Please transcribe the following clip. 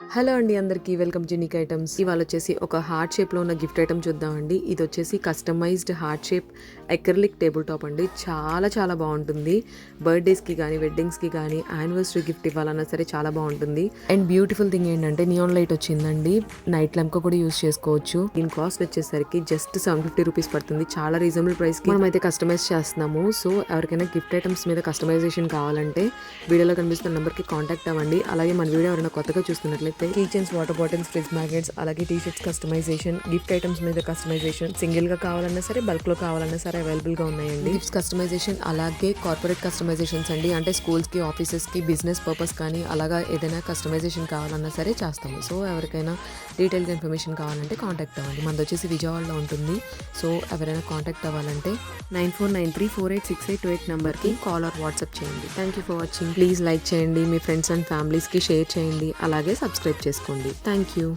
Hello అండి అందరికీ welcome to unique items. ఇవాళ వచ్చేసి ఒక హార్ట్ షేప్లో ఉన్న గిఫ్ట్ ఐటమ్ చూద్దామండి. ఇది వచ్చేసి customized heart shape acrylic table top అండి. చాలా చాలా బాగుంటుంది. బర్త్డేస్కి కానీ వెడ్డింగ్స్కి కానీ యానివర్సరీ గిఫ్ట్ ఇవ్వాలన్నా సరే చాలా బాగుంటుంది. అండ్ బ్యూటిఫుల్ థింగ్ ఏంటంటే నియాన్ లైట్ వచ్చిందండి. నైట్ ల్యాంప్ కూడా యూస్ చేసుకోవచ్చు. దీని కాస్ట్ వచ్చేసరికి జస్ట్ 750 రూపీస్ పడుతుంది. చాలా రీజనబుల్ ప్రైస్ కి మనం అయితే కస్టమైజ్ చేస్తున్నాము. సో ఎవరికైనా గిఫ్ట్ ఐటమ్స్ మీద కస్టమైజేషన్ కావాలంటే వీడియోలో కనిపిస్తున్న నెంబర్కి కాంటాక్ట్ అవ్వండి. అలాగే మన వీడియో ఎవరైనా కొత్తగా చూస్తున్నట్లయితే kitchens, water bottles, fridge magnets, అలాగే T shirts customisation, gift items మీద కస్టమైజేషన్, సింగిల్ గా కావాలన్నా సరే బల్క్ లో కావాలన్నా సరే అవైలబుల్ గా ఉన్నాయండి. గిఫ్ట్స్ కస్టమైజేషన్ అలాగే కార్పొరేట్ కస్టమైజేషన్స్ అండి. అంటే స్కూల్స్ కి, ఆఫీసెస్ కి, బిజినెస్ పర్పస్ కానీ అలాగా ఏదైనా కస్టమైజేషన్ కావాలన్నా సరే చేస్తాము. సో ఎవరికైనా డీటెయిల్ గా ఇన్ఫర్మేషన్ కావాలంటే కాంటాక్ట్ అవ్వండి. మనది వచ్చేసి విజయవాడలో ఉంటుంది. సో ఎవరైనా కాంటాక్ట్ అవ్వాలంటే 9493486828 నెంబర్కి కాల్ ఆర్ వాట్సాప్ చేయండి. Thank you for watching. Please like చేయండి, మీ ఫ్రెండ్స్ అండ్ ఫ్యామిలీస్కి షేర్ చేయండి, అలాగే సబ్స్క్రైబ్ చేసుకోండి. Thank you.